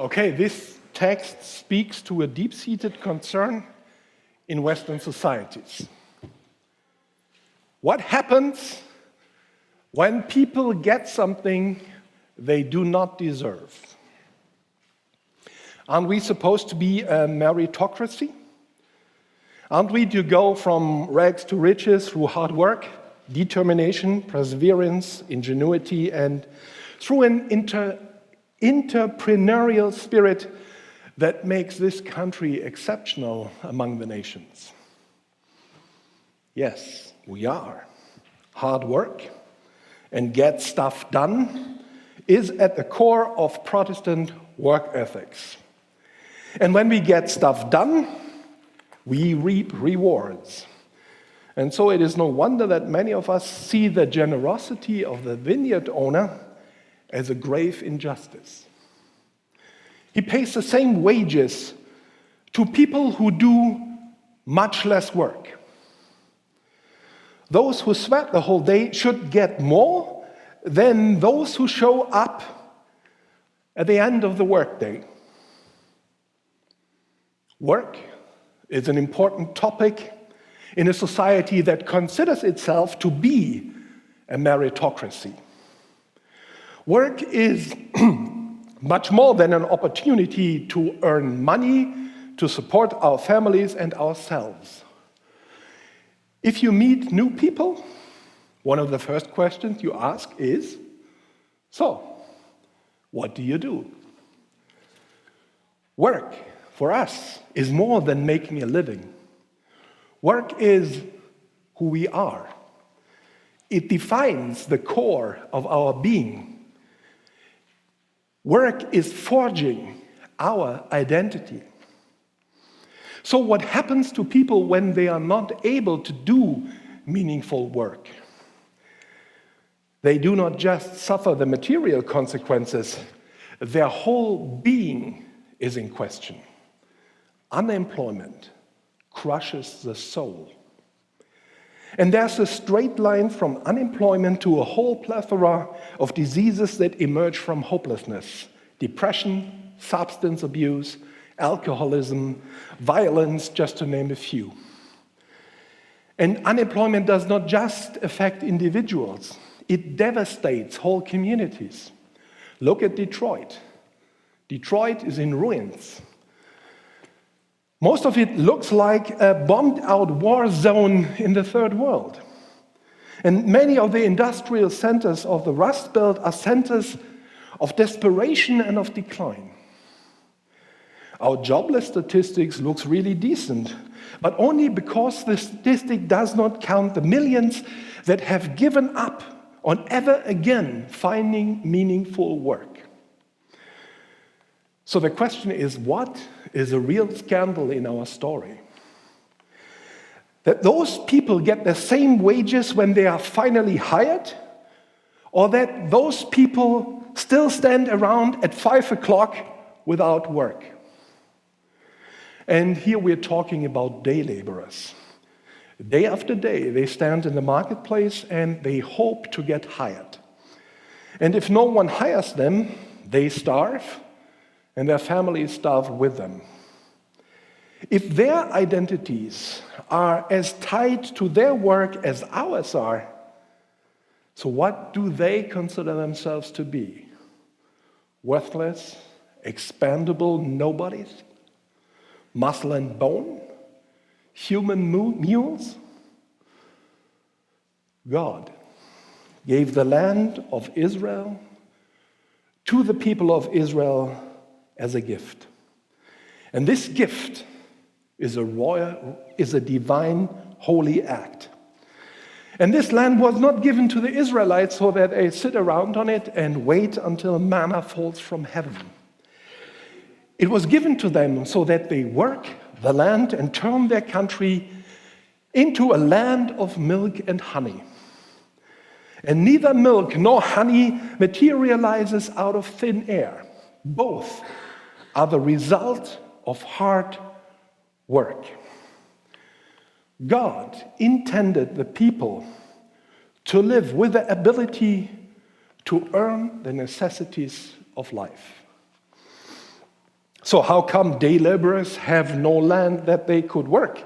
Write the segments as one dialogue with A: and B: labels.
A: Okay, this text speaks to a deep-seated concern in Western societies. What happens when people get something they do not deserve? Aren't we supposed to be a meritocracy? Aren't we to go from rags to riches through hard work, determination, perseverance, ingenuity, and through an entrepreneurial spirit that makes this country exceptional among the nations? Yes, we are. Hard work and get stuff done is at the core of Protestant work ethics. And when we get stuff done, we reap rewards. And so it is no wonder that many of us see the generosity of the vineyard owner as a grave injustice. He pays the same wages to people who do much less work. Those who sweat the whole day should get more than those who show up at the end of the workday. Work is an important topic in a society that considers itself to be a meritocracy. Work is much more than an opportunity to earn money to support our families and ourselves. If you meet new people, one of the first questions you ask is, so, what do you do? Work, for us, is more than making a living. Work is who we are. It defines the core of our being. Work is forging our identity. So what happens to people when they are not able to do meaningful work? They do not just suffer the material consequences, their whole being is in question. Unemployment crushes the soul. And there's a straight line from unemployment to a whole plethora of diseases that emerge from hopelessness: depression, substance abuse, alcoholism, violence, just to name a few. And unemployment does not just affect individuals, it devastates whole communities. Look at Detroit. Detroit is in ruins. Most of it looks like a bombed-out war zone in the Third World. And many of the industrial centers of the Rust Belt are centers of desperation and of decline. Our jobless statistics looks really decent, but only because the statistic does not count the millions that have given up on ever again finding meaningful work. So the question is, what is a real scandal in our story? That those people get the same wages when they are finally hired, or that those people still stand around at 5 o'clock without work? And here we're talking about day laborers. Day after day, they stand in the marketplace and they hope to get hired. And if no one hires them, they starve, and their families starve with them. If their identities are as tied to their work as ours are, so what do they consider themselves to be? Worthless, expendable nobodies? Muscle and bone? Human mules? God gave the land of Israel to the people of Israel as a gift. And this gift is a divine, holy act. And this land was not given to the Israelites so that they sit around on it and wait until manna falls from heaven. It was given to them so that they work the land and turn their country into a land of milk and honey. And neither milk nor honey materializes out of thin air. Both are the result of hard work. God intended the people to live with the ability to earn the necessities of life. So how come day laborers have no land that they could work?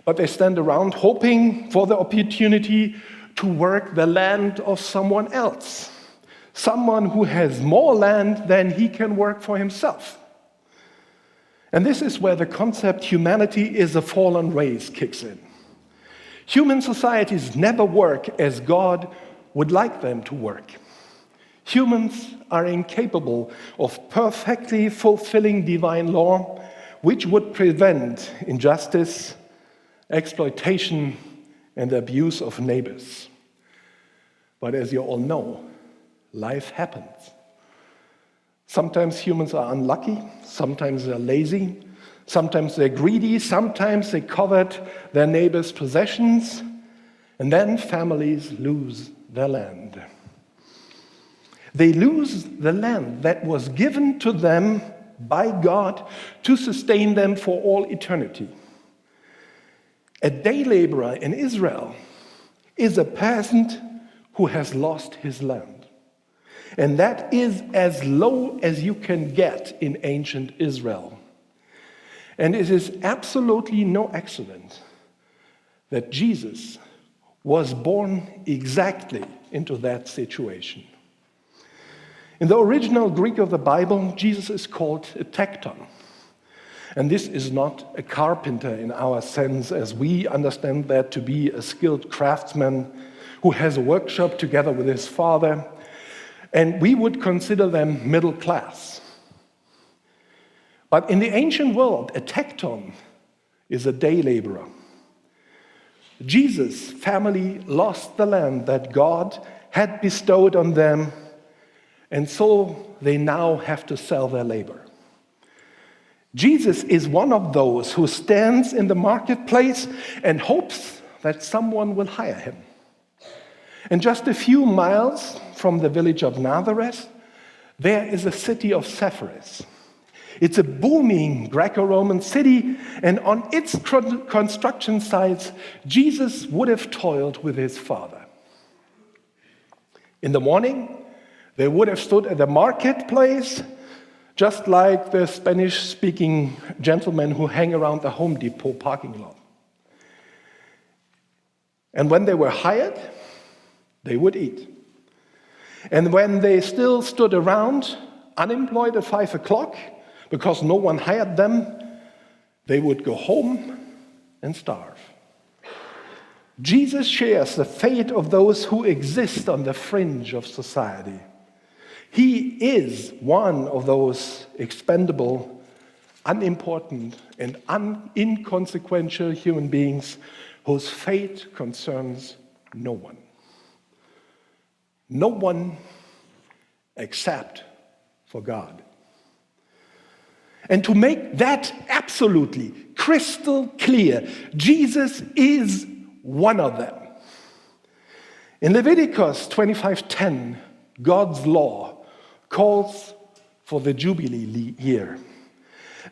A: But they stand around hoping for the opportunity to work the land of someone else, someone who has more land than he can work for himself. And this is where the concept humanity is a fallen race kicks in. Human societies never work as God would like them to work. Humans are incapable of perfectly fulfilling divine law, which would prevent injustice, exploitation, and abuse of neighbors. But as you all know, life happens. Sometimes humans are unlucky, sometimes they're lazy, sometimes they're greedy, sometimes they covet their neighbors' possessions, and then families lose their land. They lose the land that was given to them by God to sustain them for all eternity. A day laborer in Israel is a peasant who has lost his land. And that is as low as you can get in ancient Israel. And it is absolutely no accident that Jesus was born exactly into that situation. In the original Greek of the Bible, Jesus is called a tekton. And this is not a carpenter in our sense, as we understand that to be a skilled craftsman who has a workshop together with his father. And we would consider them middle class. But in the ancient world, a tekton is a day laborer. Jesus' family lost the land that God had bestowed on them, and so they now have to sell their labor. Jesus is one of those who stands in the marketplace and hopes that someone will hire him. And just a few miles from the village of Nazareth, there is a city of Sephoris. It's a booming Greco-Roman city, and on its construction sites, Jesus would have toiled with his father. In the morning, they would have stood at the marketplace, just like the Spanish-speaking gentlemen who hang around the Home Depot parking lot. And when they were hired, they would eat. And when they still stood around, unemployed at 5 o'clock, because no one hired them, they would go home and starve. Jesus shares the fate of those who exist on the fringe of society. He is one of those expendable, unimportant, and inconsequential human beings whose fate concerns no one. No one except for God. And to make that absolutely crystal clear, Jesus is one of them. In Leviticus 25:10, God's law calls for the Jubilee year.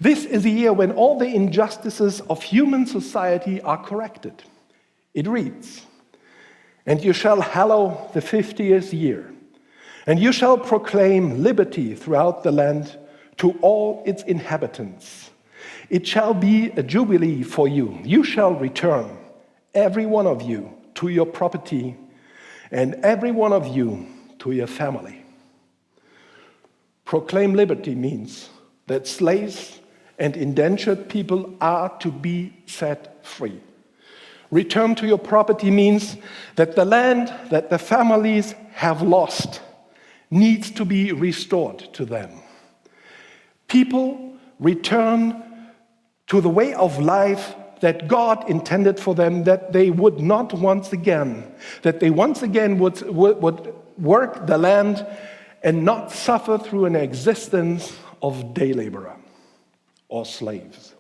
A: This is a year when all the injustices of human society are corrected. It reads, "And you shall hallow the 50th year, and you shall proclaim liberty throughout the land to all its inhabitants. It shall be a jubilee for you. You shall return, every one of you, to your property, and every one of you to your family." Proclaim liberty means that slaves and indentured people are to be set free. Return to your property means that the land that the families have lost needs to be restored to them. People return to the way of life that God intended for them, that they would not once again would work the land and not suffer through an existence of day laborer or slaves.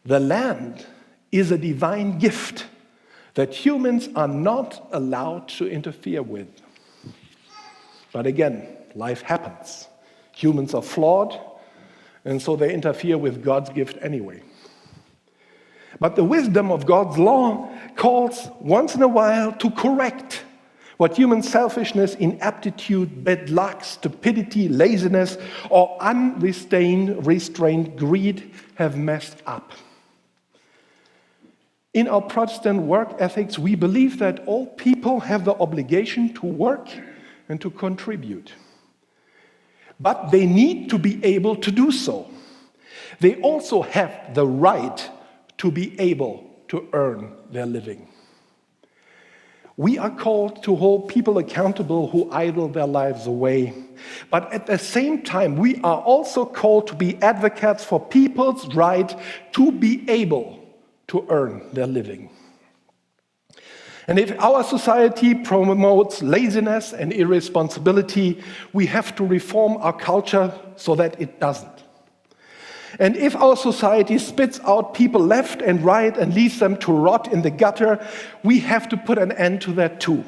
A: The land is a divine gift that humans are not allowed to interfere with. But again, life happens. Humans are flawed, and so they interfere with God's gift anyway. But the wisdom of God's law calls once in a while to correct what human selfishness, inaptitude, bad luck, stupidity, laziness, or unrestrained greed have messed up. In our Protestant work ethics, we believe that all people have the obligation to work and to contribute. But they need to be able to do so. They also have the right to be able to earn their living. We are called to hold people accountable who idle their lives away. But at the same time, we are also called to be advocates for people's right to be able to earn their living. And if our society promotes laziness and irresponsibility, we have to reform our culture so that it doesn't. And if our society spits out people left and right and leaves them to rot in the gutter, we have to put an end to that too.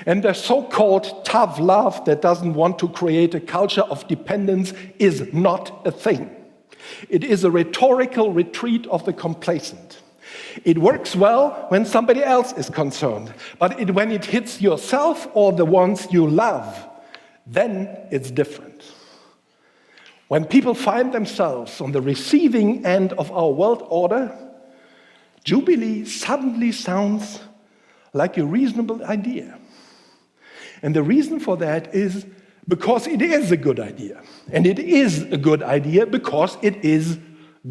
A: And the so-called tough love that doesn't want to create a culture of dependence is not a thing. It is a rhetorical retreat of the complacent. It works well when somebody else is concerned, but when it hits yourself or the ones you love, then it's different. When people find themselves on the receiving end of our world order, Jubilee suddenly sounds like a reasonable idea. And the reason for that is because it is a good idea. And it is a good idea because it is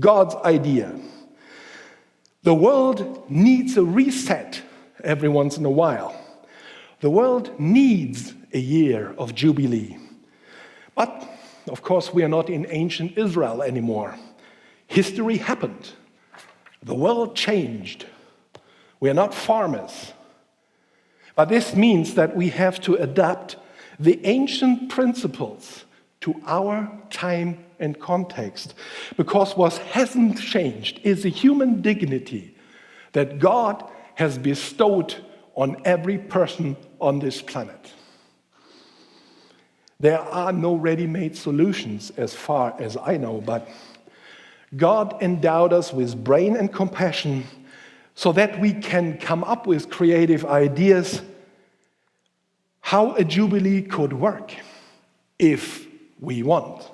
A: God's idea. The world needs a reset every once in a while. The world needs a year of Jubilee. But of course, we are not in ancient Israel anymore. History happened. The world changed. We are not farmers. But this means that we have to adapt the ancient principles to our time and context. Because what hasn't changed is the human dignity that God has bestowed on every person on this planet. There are no ready-made solutions as far as I know, but God endowed us with brain and compassion so that we can come up with creative ideas how a Jubilee could work if we want.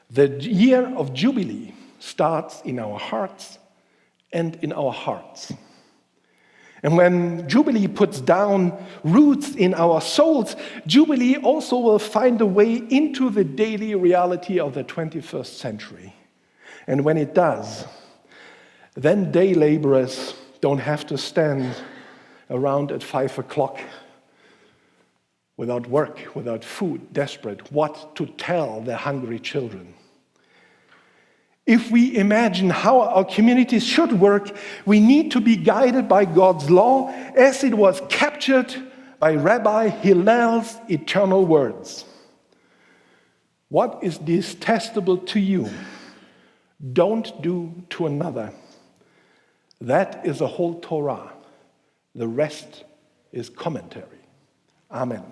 A: The year of Jubilee starts in our hearts and in our hearts. And when Jubilee puts down roots in our souls, Jubilee also will find a way into the daily reality of the 21st century. And when it does, then day laborers don't have to stand around at 5 o'clock without work, without food, desperate, what to tell their hungry children. If we imagine how our communities should work, we need to be guided by God's law as it was captured by Rabbi Hillel's eternal words. What is detestable to you, don't do to another. That is the whole Torah. The rest is commentary. Amen.